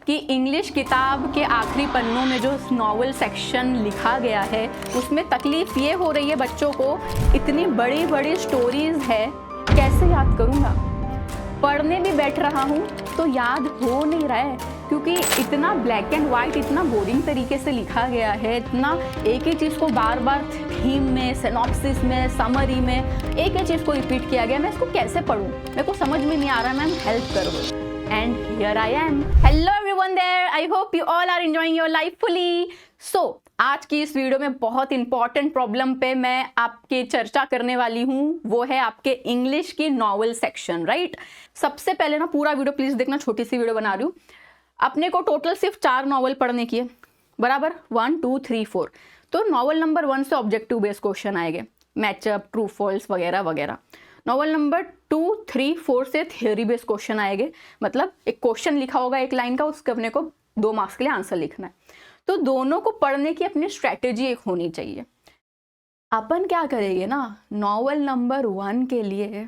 कि इंग्लिश किताब के आखिरी पन्नों में जो नॉवल सेक्शन लिखा गया है उसमें तकलीफ़ ये हो रही है बच्चों को, इतनी बड़ी बड़ी स्टोरीज़ है, कैसे याद करूँगा। पढ़ने भी बैठ रहा हूँ तो याद हो नहीं रहा है, क्योंकि इतना ब्लैक एंड वाइट, इतना बोरिंग तरीके से लिखा गया है, इतना एक ही चीज़ को बार बार थीम में, सिनॉप्सिस में, समरी में एक ही चीज़ को रिपीट किया गया। मैं इसको कैसे पढूं, मेरे को समझ में नहीं आ रहा। मैम हेल्प करो। And here I am. Hello everyone there, I hope you all are enjoying your life fully. So आज की इस वीडियो में बहुत इंपॉर्टेंट प्रॉब्लम पे मैं आपके चर्चा करने वाली हूँ, वो है आपके इंग्लिश की नॉवल सेक्शन, राइट। सबसे पहले ना पूरा वीडियो प्लीज देखना, छोटी सी वीडियो बना रही हूँ। अपने को टोटल सिर्फ 4 नॉवल पढ़ने की है, बराबर, 1 2 3 4। तो नॉवल नंबर 1 से ऑब्जेक्टिव बेस्ड क्वेश्चन आएंगे, मैचअप, ट्रू फॉल्स वगैरह वगैरह। नॉवल नंबर 2 3 4 से थियोरी बेस्ड क्वेश्चन आएंगे, मतलब एक क्वेश्चन लिखा होगा एक लाइन का, उसके अपने को 2 मार्क्स के लिए आंसर लिखना है। तो दोनों को पढ़ने की अपनी स्ट्रैटेजी एक होनी चाहिए। अपन क्या करेंगे ना, नॉवल नंबर 1 के लिए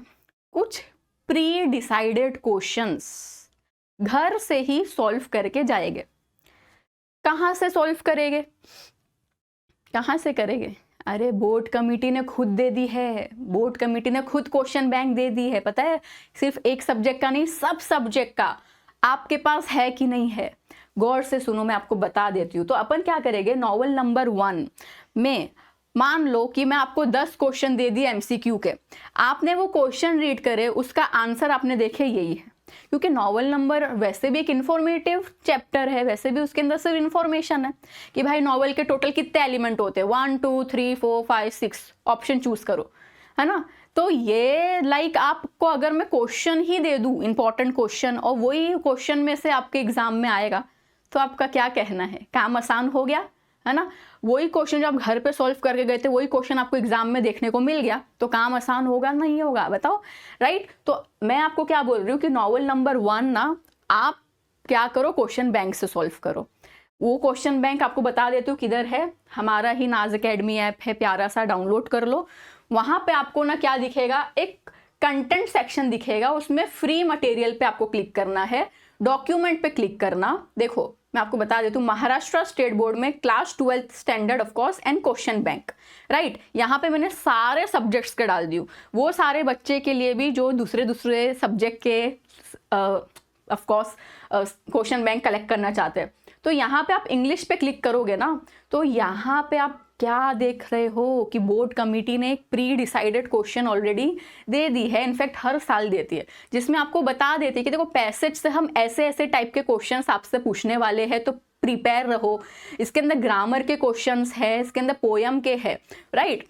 कुछ प्री डिसाइडेड क्वेश्चंस घर से ही सॉल्व करके जाएंगे। कहाँ से सॉल्व करेंगे, कहाँ से करेंगे? अरे बोर्ड कमेटी ने खुद दे दी है, बोर्ड कमेटी ने खुद क्वेश्चन बैंक दे दी है, पता है। सिर्फ एक सब्जेक्ट का नहीं, सब सब्जेक्ट का। आपके पास है कि नहीं है, गौर से सुनो, मैं आपको बता देती हूँ। तो अपन क्या करेंगे, नॉवल नंबर 1 में मान लो कि मैं आपको 10 क्वेश्चन दे दिए एमसीक्यू के, आपने वो क्वेश्चन रीड करे, उसका आंसर आपने देखे यही है। क्योंकि नॉवल नंबर वैसे भी एक इन्फॉर्मेटिव चैप्टर है, वैसे भी उसके अंदर सिर्फ इन्फॉर्मेशन है कि भाई नॉवल के टोटल कितने एलिमेंट होते हैं, 1 2 3 4 5 6, ऑप्शन चूज करो, है ना। तो ये लाइक आपको अगर मैं क्वेश्चन ही दे दूं, इंपॉर्टेंट क्वेश्चन, और वही क्वेश्चन में से आपके एग्जाम में आएगा, तो आपका क्या कहना है, काम आसान हो गया, है ना। वही क्वेश्चन जो आप घर पे सॉल्व करके गए थे, वही क्वेश्चन आपको एग्जाम में देखने को मिल गया, तो काम आसान होगा नहीं होगा, बताओ, राइट। तो मैं आपको क्या बोल रही हूँ कि नॉवल नंबर 1 ना, आप क्या करो, क्वेश्चन बैंक से सॉल्व करो। वो क्वेश्चन बैंक आपको बता देती हूँ किधर है, हमारा ही नाज अकेडमी ऐप है, प्यारा सा, डाउनलोड कर लो। वहां पे आपको ना क्या दिखेगा, एक कंटेंट सेक्शन दिखेगा, उसमें फ्री मटेरियल पे आपको क्लिक करना है, डॉक्यूमेंट पे क्लिक करना। देखो मैं आपको बता देती हूँ, महाराष्ट्र स्टेट बोर्ड में class 12th standard of course and question bank, right. यहाँ पे मैंने सारे सब्जेक्ट्स के डाल दी, वो सारे बच्चे के लिए भी जो दूसरे सब्जेक्ट के of course question bank collect करना चाहते हैं। तो यहाँ पे आप इंग्लिश पे क्लिक करोगे ना, तो यहाँ पे आप क्या देख रहे हो कि बोर्ड कमेटी ने एक प्री डिसाइडेड क्वेश्चन ऑलरेडी दे दी है, इनफैक्ट हर साल देती है, जिसमें आपको बता देती है कि देखो पैसेज से हम ऐसे ऐसे टाइप के क्वेश्चंस आपसे पूछने वाले हैं, तो प्रिपेयर रहो। इसके अंदर ग्रामर के क्वेश्चंस है, इसके अंदर पोयम के है, राइट।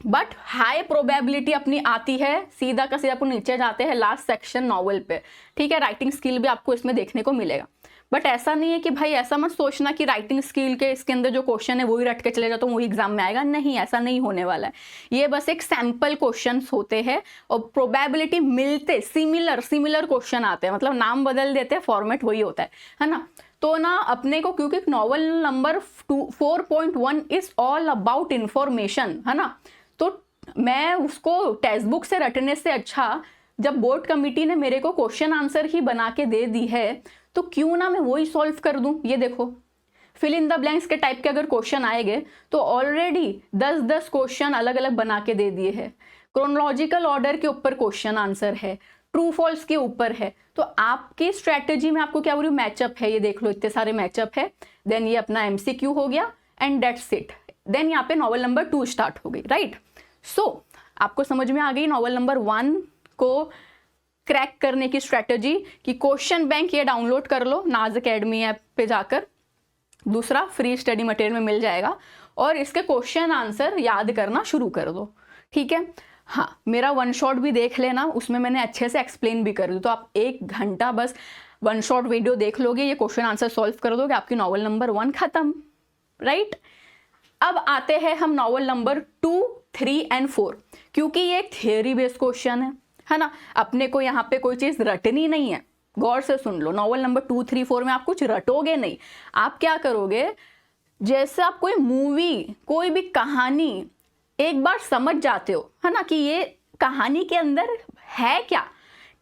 बट हाई प्रोबेबिलिटी अपनी आती है, सीधा का सीधा अपन नीचे जाते हैं लास्ट सेक्शन नॉवल पे, ठीक है। राइटिंग स्किल भी आपको इसमें देखने को मिलेगा। बट ऐसा नहीं है कि भाई, ऐसा मत सोचना कि राइटिंग स्किल के इसके अंदर जो क्वेश्चन है वही रट के चले जाता हूँ, वही एग्जाम में आएगा, नहीं, ऐसा नहीं होने वाला है। ये बस एक सैंपल क्वेश्चंस होते हैं, और प्रोबेबिलिटी मिलते सिमिलर क्वेश्चन आते हैं, मतलब नाम बदल देते हैं, फॉर्मेट वही होता है ना। तो ना अपने को, क्योंकि novel number 4.1 is all about information, है ना। तो मैं उसको टेक्स्ट बुक से रटने से अच्छा, जब बोर्ड कमेटी ने मेरे को क्वेश्चन आंसर ही बना के दे दी है, तो क्यों ना मैं वही सॉल्व कर दूं। ये देखो, फिल इन द ब्लैंक्स के टाइप के अगर क्वेश्चन आएंगे, तो ऑलरेडी 10 क्वेश्चन अलग अलग बना के दे दिए हैं। क्रोनोलॉजिकल ऑर्डर के ऊपर क्वेश्चन आंसर है, ट्रू फॉल्स के ऊपर है। तो आपकी स्ट्रैटेजी में आपको क्या बोल रही हूँ, मैचअप है, ये देख लो, इतने सारे मैचअप है। देन ये अपना एमसीक्यू हो गया, एंड दैट्स इट। देन यहाँ पे नॉवल नंबर 2 स्टार्ट हो गई, राइट। सो आपको समझ में आ गई नॉवल नंबर 1 को क्रैक करने की स्ट्रैटेजी, कि क्वेश्चन बैंक ये डाउनलोड कर लो नाज अकेडमी ऐप पे जाकर, दूसरा फ्री स्टडी मटेरियल में मिल जाएगा, और इसके क्वेश्चन आंसर याद करना शुरू कर दो, ठीक है। हाँ, मेरा 1 शॉट भी देख लेना, उसमें मैंने अच्छे से एक्सप्लेन भी कर दी, तो आप 1 घंटा बस 1 शॉट वीडियो देख लोगे, ये क्वेश्चन आंसर सॉल्व कर दोगे, आपकी नॉवल नंबर 1 खत्म, राइट। अब आते हैं हम नॉवल नंबर 2 3 एंड 4, क्योंकि ये एक थियोरी बेस्ड क्वेश्चन है ना। अपने को यहाँ पे कोई चीज रटनी नहीं है, गौर से सुन लो। नॉवल नंबर 2 3 4 में आप कुछ रटोगे नहीं, आप क्या करोगे, जैसे आप कोई मूवी, कोई भी कहानी एक बार समझ जाते हो, है ना, कि ये कहानी के अंदर है क्या,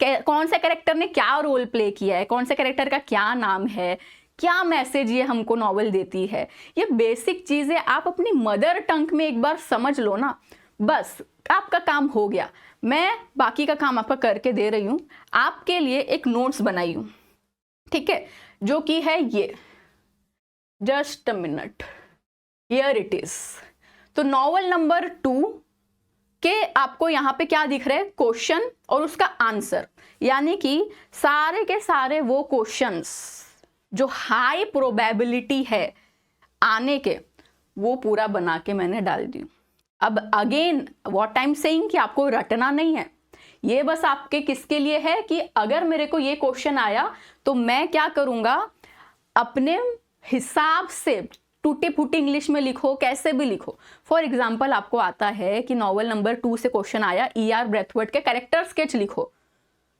कौन से कैरेक्टर ने क्या रोल प्ले किया है, कौन से कैरेक्टर का क्या नाम है, क्या मैसेज ये हमको नॉवल देती है, ये बेसिक चीज़ें आप अपनी मदर टंग में एक बार समझ लो ना, बस आपका काम हो गया। मैं बाकी का काम आपका करके दे रही हूँ, आपके लिए एक नोट्स बनाई हूँ, ठीक है, जो कि है ये, just a minute, here it is. तो नॉवल नंबर 2 के आपको यहाँ पे क्या दिख रहा है, क्वेश्चन और उसका आंसर, यानी कि सारे के सारे वो क्वेश्चंस जो हाई प्रोबेबिलिटी है आने के, वो पूरा बना के मैंने डाल दी। अब again what I am saying कि आपको रटना नहीं है, ये बस आपके किसके लिए है कि अगर मेरे को ये क्वेश्चन आया तो मैं क्या करूँगा, अपने हिसाब से टूटी फूटी इंग्लिश में लिखो, कैसे भी लिखो। फॉर एग्जाम्पल आपको आता है कि नॉवल नंबर 2 से क्वेश्चन आया E.R. ब्रैथवेट के कैरेक्टर स्केच लिखो,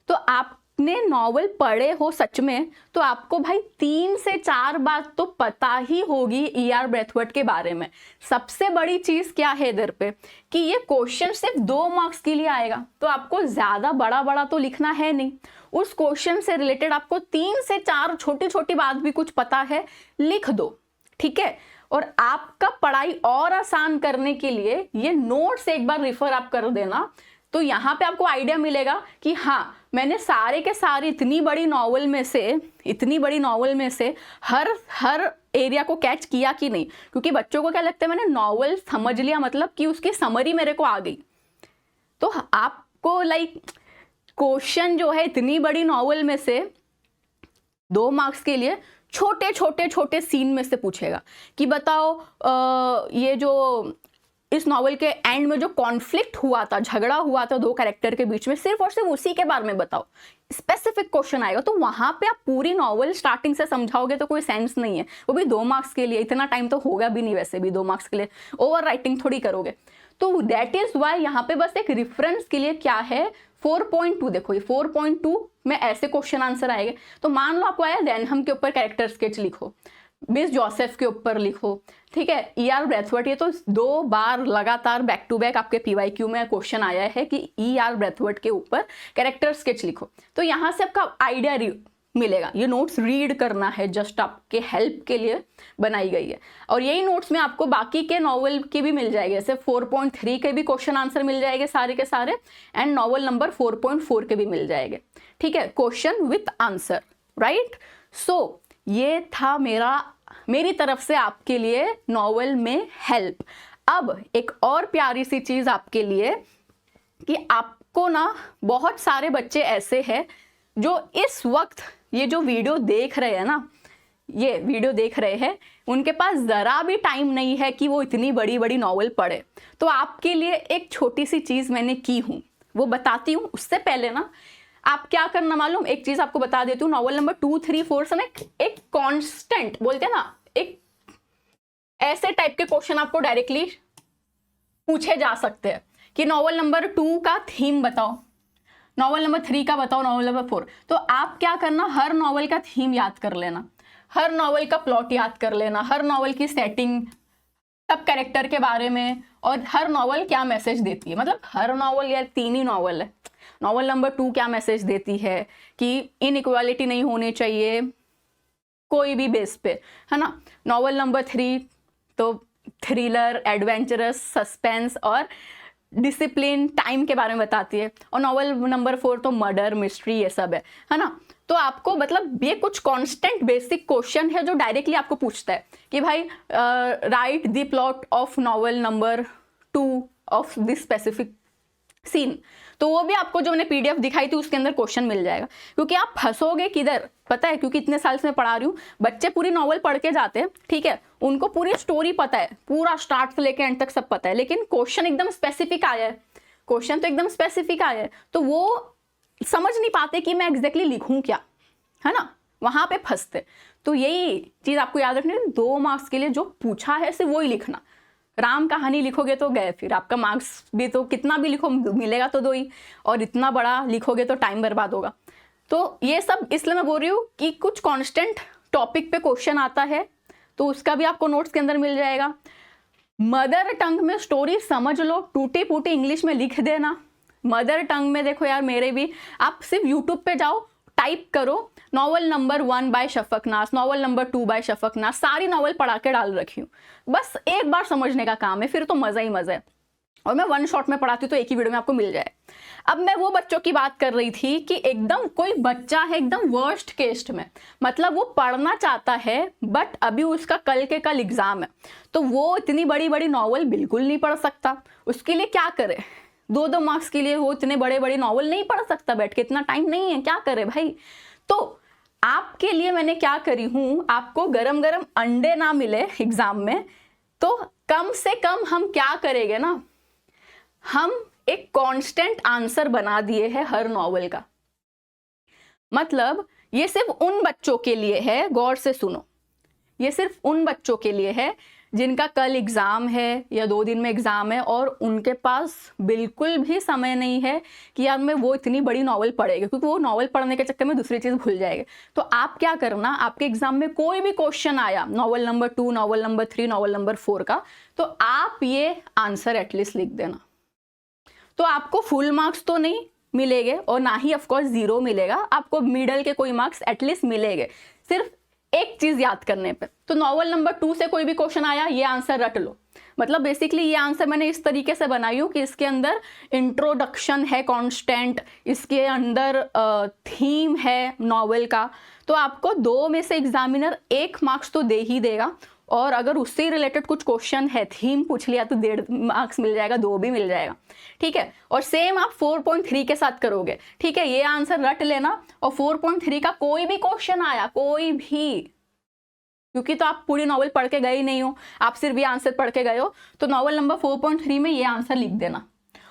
तो आपने नॉवल पढ़े हो सच में तो आपको भाई 3 से 4 बात तो पता ही होगी E.R. ब्रैथवेट के बारे में। सबसे बड़ी चीज क्या है इधर पे कि ये क्वेश्चन सिर्फ 2 मार्क्स के लिए आएगा, तो आपको ज्यादा बड़ा बड़ा तो लिखना है नहीं, उस क्वेश्चन से रिलेटेड आपको 3 से 4 छोटी छोटी बात भी कुछ पता है, लिख दो, ठीक है। और आपका पढ़ाई और आसान करने के लिए ये नोट्स एक बार रिफर आप कर देना, तो यहाँ पे आपको आइडिया मिलेगा कि हाँ, मैंने सारे के सारे इतनी बड़ी नॉवल में से हर एरिया को कैच किया कि नहीं। क्योंकि बच्चों को क्या लगता है, मैंने नॉवल समझ लिया मतलब कि उसकी समरी मेरे को आ गई, तो आपको लाइक क्वेश्चन जो है इतनी बड़ी नॉवल में से 2 मार्क्स के लिए छोटे सीन में से पूछेगा कि बताओ ये जो इस नॉवल के एंड में जो कॉन्फ्लिक्ट हुआ था, झगड़ा हुआ था 2 कैरेक्टर के बीच में, सिर्फ और सिर्फ उसी के बारे में बताओ, स्पेसिफिक क्वेश्चन आएगा। तो वहां पे आप पूरी नॉवल स्टार्टिंग से समझाओगे तो कोई सेंस नहीं है, वो भी 2 मार्क्स के लिए, इतना टाइम तो होगा भी नहीं वैसे भी 2 मार्क्स के लिए, ओवर राइटिंग थोड़ी करोगे। तो दैट इज वाई यहाँ पे बस एक रेफरेंस के लिए क्या है 4.2, देखो ये 4.2 में ऐसे क्वेश्चन आंसर आएंगे। तो मान लो आपको आया रैनहम के ऊपर कैरेक्टर स्केच लिखो, मिस जोसेफ के ऊपर लिखो, ठीक है, E.R. ब्रैथवेट, ये तो 2 बार लगातार बैक टू बैक आपके PYQ में क्वेश्चन आया है कि E.R. ब्रैथवेट के ऊपर कैरेक्टर स्केच लिखो। तो यहाँ से आपका आइडिया मिलेगा। ये नोट्स रीड करना है, जस्ट आपके हेल्प के लिए बनाई गई है। और यही नोट्स में आपको बाकी के नॉवल के भी मिल जाएंगे, जैसे 4.3 के भी क्वेश्चन आंसर मिल जाएंगे सारे के सारे, एंड नॉवल नंबर 4.4 के भी मिल जाएंगे, ठीक है, क्वेश्चन विथ आंसर, राइट। सो ये था मेरी तरफ से आपके लिए नॉवल में हेल्प। अब एक और प्यारी सी चीज आपके लिए कि आपको ना बहुत सारे बच्चे ऐसे हैं जो इस वक्त ये जो वीडियो देख रहे हैं ना, ये वीडियो देख रहे हैं, उनके पास जरा भी टाइम नहीं है कि वो इतनी बड़ी बड़ी नॉवल पढ़े। तो आपके लिए एक छोटी सी चीज मैंने की हूँ, वो बताती हूँ। उससे पहले ना आप क्या करना मालूम, एक चीज आपको बता देती हूँ। नॉवल नंबर 2, 3, 4 से ना एक कांस्टेंट बोलते हैं ना, एक ऐसे टाइप के क्वेश्चन आपको डायरेक्टली पूछे जा सकते हैं कि नॉवल नंबर 2 का थीम बताओ, नॉवल नंबर 3 का बताओ, नॉवल नंबर 4। तो आप क्या करना, हर नॉवल का थीम याद कर लेना, हर नॉवल का प्लॉट याद कर लेना, हर नॉवल की सेटिंग, सब कैरेक्टर के बारे में, और हर नॉवल क्या मैसेज देती है। मतलब हर नॉवल या 3 ही नॉवल है। नॉवल नंबर 2 क्या मैसेज देती है कि इनइक्वालिटी नहीं होनी चाहिए कोई भी बेस पे, है ना। नॉवल नंबर 3 तो थ्रिलर, एडवेंचरस, सस्पेंस और डिसिप्लिन, टाइम के बारे में बताती है। और नॉवल नंबर 4 तो मर्डर, मिस्ट्री, ये सब है ना। तो आपको मतलब ये कुछ कांस्टेंट बेसिक क्वेश्चन है जो डायरेक्टली आपको पूछता है कि भाई write the plot of novel number 2 of this specific scene. तो वो भी आपको जो मैंने PDF दिखाई थी उसके अंदर क्वेश्चन मिल जाएगा। क्योंकि आप फंसोगे किधर पता है, क्योंकि इतने साल से मैं पढ़ा रही हूँ, बच्चे पूरी नॉवल पढ़ के जाते हैं, ठीक है, उनको पूरी स्टोरी पता है, पूरा स्टार्ट से लेके एंड तक सब पता है, लेकिन क्वेश्चन एकदम स्पेसिफिक आया है, क्वेश्चन तो एकदम स्पेसिफिक आया है, तो वो समझ नहीं पाते कि मैं एग्जैक्टली लिखूं क्या, है ना, वहां पे फंसते। तो यही चीज आपको याद रखनी है, 2 मार्क्स के लिए जो पूछा है सिर्फ वही लिखना। राम कहानी लिखोगे तो गए, फिर आपका मार्क्स भी तो कितना भी लिखो मिलेगा तो 2 ही, और इतना बड़ा लिखोगे तो टाइम बर्बाद होगा। तो ये सब इसलिए मैं बोल रही हूँ कि कुछ कांस्टेंट टॉपिक पे क्वेश्चन आता है, तो उसका भी आपको नोट्स के अंदर मिल जाएगा। मदर टंग में स्टोरी समझ लो, टूटी फूटी इंग्लिश में लिख देना, मदर टंग में देखो यार, मेरे भी, आप सिर्फ यूट्यूब पे जाओ, टाइप करो नॉवल नंबर 1 बाय शफक नाज, नॉवल नंबर 2 बाय शफक नाज, सारी नॉवल पढ़ा के डाल रखी हूँ। बस एक बार समझने का काम है, फिर तो मज़ा ही मज़ा है। और मैं वन शॉट में पढ़ाती हूँ तो एक ही वीडियो में आपको मिल जाए। अब मैं वो बच्चों की बात कर रही थी कि एकदम कोई बच्चा है एकदम वर्स्ट केस में, मतलब वो पढ़ना चाहता है बट अभी उसका कल के कल एग्जाम है, तो वो इतनी बड़ी बड़ी नॉवल बिल्कुल नहीं पढ़ सकता। उसके लिए क्या करे, 2-2 मार्क्स के लिए वो इतने बड़े बड़े नॉवल नहीं पढ़ सकता बैठ के, इतना टाइम नहीं है, क्या करे भाई। तो आपके लिए मैंने क्या करी हूँ, आपको गरम गरम अंडे ना मिले एग्जाम में तो कम से कम हम क्या करेंगे ना, हम एक कांस्टेंट आंसर बना दिए है हर नॉवल का। मतलब ये सिर्फ उन बच्चों के लिए है, गौर से सुनो, ये सिर्फ उन बच्चों के लिए है जिनका कल एग्ज़ाम है या 2 दिन में एग्ज़ाम है और उनके पास बिल्कुल भी समय नहीं है कि यार मैं वो इतनी बड़ी नॉवल पढ़ेगा, क्योंकि वो नॉवल पढ़ने के चक्कर में दूसरी चीज़ भूल जाएंगे। तो आप क्या करना, आपके एग्ज़ाम में कोई भी क्वेश्चन आया novel number 2, novel number 3, novel number 4 का, तो आप ये आंसर एटलीस्ट लिख देना। तो आपको फुल मार्क्स तो नहीं मिलेंगे और ना ही ऑफकोर्स 0 मिलेगा, आपको मिडल के कोई मार्क्स एटलीस्ट मिलेंगे, सिर्फ एक चीज याद करने पे। तो नॉवल नंबर 2 से कोई भी क्वेश्चन आया, ये आंसर रट लो। मतलब बेसिकली ये आंसर मैंने इस तरीके से बनाई हूँ कि इसके अंदर इंट्रोडक्शन है कांस्टेंट, इसके अंदर थीम है नॉवल का, तो आपको 2 में से एग्जामिनर 1 मार्क्स तो दे ही देगा, और अगर उससे रिलेटेड कुछ क्वेश्चन है, थीम पूछ लिया तो 1.5 मार्क्स मिल जाएगा, 2 भी मिल जाएगा, ठीक है। और सेम आप 4.3 के साथ करोगे, ठीक है। ये आंसर रट लेना, और 4.3 का कोई भी क्वेश्चन आया, कोई भी, क्योंकि तो आप पूरी नॉवल पढ़ के गए ही नहीं हो, आप सिर्फ ये आंसर पढ़ के गए हो, तो नॉवल नंबर 4.3 में ये आंसर लिख देना,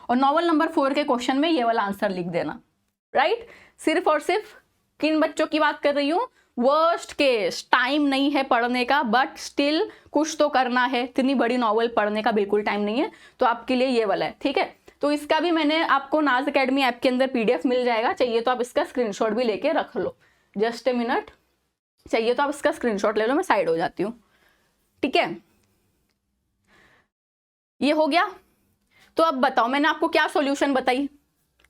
और नॉवल नंबर 4 के क्वेश्चन में ये वाला आंसर लिख देना, राइट। सिर्फ और सिर्फ किन बच्चों की बात कर रही हूँ, वर्स्ट केस, टाइम नहीं है पढ़ने का बट स्टिल कुछ तो करना है, इतनी बड़ी नॉवल पढ़ने का बिल्कुल टाइम नहीं है, तो आपके लिए ये वाला है, ठीक है। तो इसका भी मैंने आपको नाज अकेडमी ऐप के अंदर PDF मिल जाएगा, चाहिए तो आप इसका स्क्रीनशॉट भी लेके रख लो। जस्ट ए मिनट, चाहिए तो आप इसका स्क्रीनशॉट ले लो, मैं साइड हो जाती हूँ, ठीक है। ये हो गया। तो अब बताओ मैंने आपको क्या सॉल्यूशन बताई,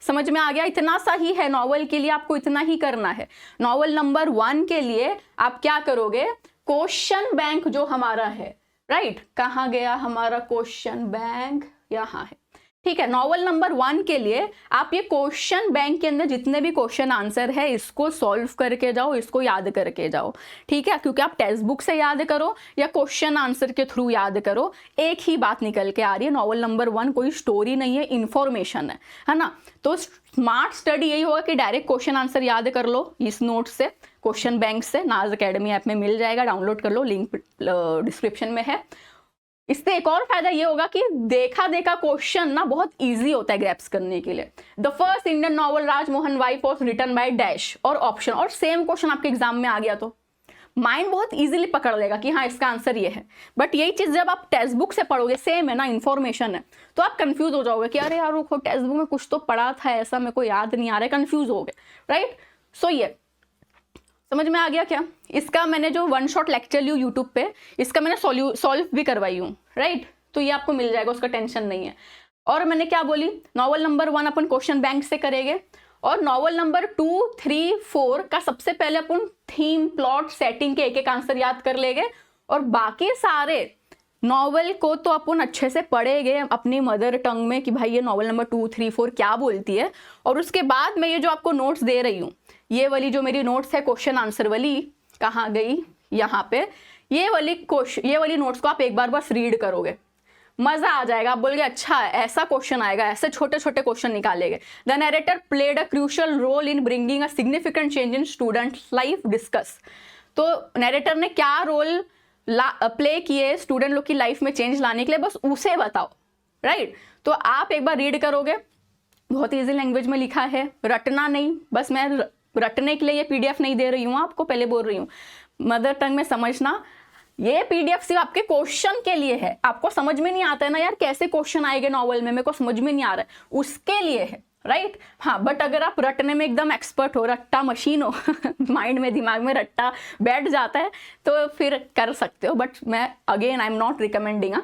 समझ में आ गया? इतना सा ही है नॉवल के लिए, आपको इतना ही करना है। नॉवल नंबर 1 के लिए आप क्या करोगे, क्वेश्चन बैंक जो हमारा है, राइट, कहाँ गया हमारा क्वेश्चन बैंक, यहाँ है, ठीक है। नॉवल नंबर 1 के लिए आप ये क्वेश्चन बैंक के अंदर जितने भी क्वेश्चन आंसर है इसको सॉल्व करके जाओ, इसको याद करके जाओ, ठीक है। क्योंकि आप टेक्स्ट बुक से याद करो या क्वेश्चन आंसर के थ्रू याद करो, एक ही बात निकल के आ रही है। नॉवल नंबर 1 कोई स्टोरी नहीं है, इंफॉर्मेशन है ना। तो स्मार्ट स्टडी यही होगा कि डायरेक्ट क्वेश्चन आंसर याद कर लो इस नोट से, क्वेश्चन बैंक से, नाज अकेडमी ऐप में मिल जाएगा, डाउनलोड कर लो, लिंक डिस्क्रिप्शन में है। इससे एक और फायदा ये होगा कि देखा देखा क्वेश्चन ना बहुत इजी होता है ग्रैप्स करने के लिए। The first Indian novel Rajmohan wife was written by dash और ऑप्शन, और सेम क्वेश्चन आपके एग्जाम में आ गया तो माइंड बहुत इजीली पकड़ लेगा कि हाँ इसका आंसर ये है। बट यही चीज जब आप टेक्स्ट बुक से पढ़ोगे, सेम है ना, इन्फॉर्मेशन है, तो आप कंफ्यूज हो जाओगे कि अरे यार रुको, टेक्स्ट बुक में कुछ तो पढ़ा था ऐसा, मेरे को याद नहीं आ रहा है, कंफ्यूज हो गए, राइट। सो ये समझ में आ गया क्या? इसका मैंने जो 1 शॉट लेक्चर लिया यूट्यूब पे, इसका मैंने सॉल्व भी करवाई हूँ, राइट। तो ये आपको मिल जाएगा, उसका टेंशन नहीं है। और मैंने क्या बोली, नॉवल नंबर 1 अपन क्वेश्चन बैंक से करेंगे, और नॉवल नंबर 2, 3, 4 का सबसे पहले अपन थीम, प्लॉट, सेटिंग के एक आंसर याद कर लेंगे, और बाकी सारे नॉवल को तो अपन अच्छे से पढ़ेंगे अपनी मदर टंग में कि भाई ये नॉवल नंबर 2, 3, 4 क्या बोलती है। और उसके बाद मैं ये जो आपको नोट्स दे रही हूँ, ये वाली जो मेरी नोट्स है क्वेश्चन आंसर वाली, कहाँ गई, यहाँ पे, ये वाली नोट्स को आप एक बार बस रीड करोगे, मजा आ जाएगा। आप बोलोगे अच्छा ऐसा क्वेश्चन आएगा, ऐसे छोटे छोटे क्वेश्चन निकालेंगे। The narrator played a crucial role in bringing a significant change in student life, discuss. तो नरेटर ने क्या रोल प्ले किए स्टूडेंट लोग की लाइफ में चेंज लाने के लिए, बस उसे बताओ, राइट। तो आप एक बार रीड करोगे, बहुत ईजी लैंग्वेज में लिखा है, रटना नहीं, बस मैं रटने के लिए ये PDF नहीं दे रही हूँ आपको, पहले बोल रही हूँ, मदर टंग में समझना। ये PDF सिर्फ आपके क्वेश्चन के लिए है, आपको समझ में नहीं आता है ना यार कैसे क्वेश्चन आएंगे नॉवल में, मेरे को समझ में नहीं आ रहा है, उसके लिए है, राइट। हाँ, बट अगर आप रटने में एकदम एक्सपर्ट हो, रट्टा मशीन हो माइंड में, दिमाग में रट्टा बैठ जाता है, तो फिर कर सकते हो। बट मैं again I am not recommending.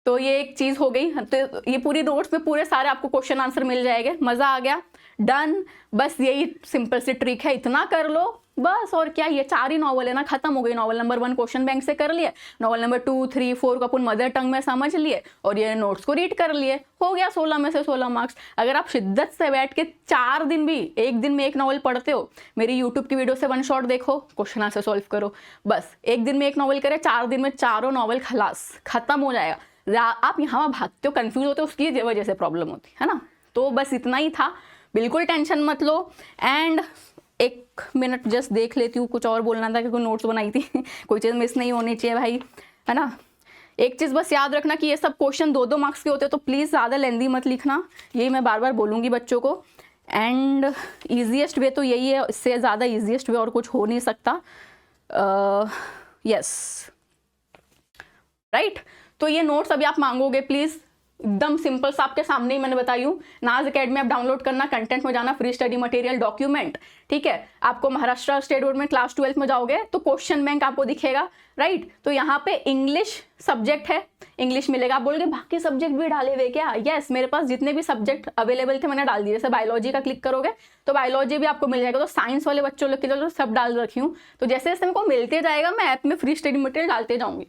तो ये एक चीज़ हो गई। तो ये पूरी नोट्स में पूरे सारे आपको क्वेश्चन आंसर मिल जाएंगे। मज़ा आ गया, डन। बस यही सिंपल सी ट्रिक है, इतना कर लो बस। और क्या, ये 4 ही नॉवल है ना, खत्म हो गई। नॉवल नंबर 1 क्वेश्चन बैंक से कर लिए, नॉवल नंबर 2, 3, 4 को अपन मदर टंग में समझ लिए, और ये नोट्स को रीड कर लिए, हो गया 16 में से 16 मार्क्स। अगर आप शिद्दत से बैठ के 4 दिन भी, एक दिन में एक नॉवल पढ़ते हो, मेरी यूट्यूब की वीडियो से 1 शॉट देखो, क्वेश्चन आंसर सॉल्व करो, बस एक दिन में एक नॉवल करे, 4 दिन में चारों नॉवल खलास, खत्म हो जाएगा। आप यहाँ भागते हो, कंफ्यूज होते हो, उसकी वजह से प्रॉब्लम होती है ना। तो बस इतना ही था, बिल्कुल टेंशन मत लो। एंड 1 मिनट जस्ट देख लेती हूँ, कुछ और बोलना था क्योंकि नोट्स बनाई थी कोई चीज़ मिस नहीं होनी चाहिए भाई, है ना। एक चीज़ बस याद रखना कि ये सब क्वेश्चन 2-2 मार्क्स के होते हैं, तो प्लीज़ ज़्यादा लेंदी मत लिखना, यही मैं बार बार बोलूँगी बच्चों को। एंड ईजीएस्ट वे तो यही है, इससे ज़्यादा ईजीएस्ट वे और कुछ हो नहीं सकता। Yes, right. तो ये नोट्स अभी आप मांगोगे प्लीज़, एकदम सिंपल सा आपके सामने ही मैंने बताई हूँ। नाज अकेडमी आप डाउनलोड करना, कंटेंट में जाना, फ्री स्टडी मटेरियल डॉक्यूमेंट, ठीक है। आपको महाराष्ट्र स्टेट बोर्ड में क्लास 12 में जाओगे तो क्वेश्चन बैंक आपको दिखेगा, राइट। तो यहाँ पे इंग्लिश सब्जेक्ट है, इंग्लिश मिलेगा। आप बोलोगे बाकी सब्जेक्ट भी डाले हुए क्या? यस, मेरे पास जितने भी सब्जेक्ट अवेलेबल थे मैंने डाल दिए। जैसे बायोलॉजी का क्लिक करोगे तो बायोलॉजी भी आपको मिल जाएगा। तो साइंस वाले बच्चों लोग के लिए सब डाल रखी हूँ। तो जैसे जैसे मेरे को मिलते जाएगा मैं ऐप में फ्री स्टडी मटेरियल डालते जाऊँगी।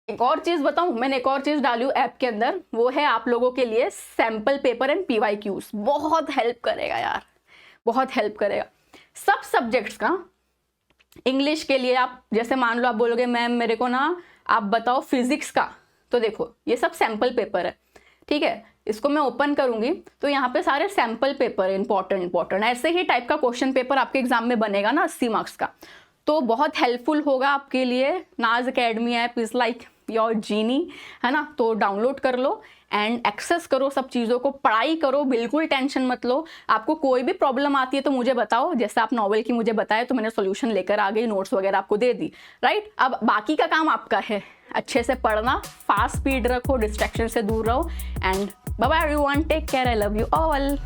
एक और चीज़ बताऊं, मैंने एक और चीज़ डाली हूँ ऐप के अंदर, वो है आप लोगों के लिए सैम्पल पेपर एंड PYQs। बहुत हेल्प करेगा यार, बहुत हेल्प करेगा सब सब्जेक्ट्स का। इंग्लिश के लिए आप जैसे मान लो आप बोलोगे मैम मेरे को ना आप बताओ फिजिक्स का, तो देखो ये सब सैम्पल पेपर है, ठीक है। इसको मैं ओपन करूंगी तो यहाँ पे सारे सैम्पल पेपर इंपॉर्टेंट ऐसे ही टाइप का क्वेश्चन पेपर आपके एग्जाम में बनेगा ना 80 मार्क्स का। तो बहुत हेल्पफुल होगा आपके लिए। Naaz academy app is like your genie, है ना। तो डाउनलोड कर लो एंड एक्सेस करो सब चीज़ों को, पढ़ाई करो, बिल्कुल टेंशन मत लो। आपको कोई भी प्रॉब्लम आती है तो मुझे बताओ, जैसे आप नॉवल की मुझे बताया तो मैंने सोल्यूशन लेकर आ गई, नोट्स वगैरह आपको दे दी, राइट। अब बाकी का काम आपका है, अच्छे से पढ़ना, फास्ट स्पीड रखो, डिस्ट्रैक्शन से दूर रहो। And bye bye everyone, take care, I love you all.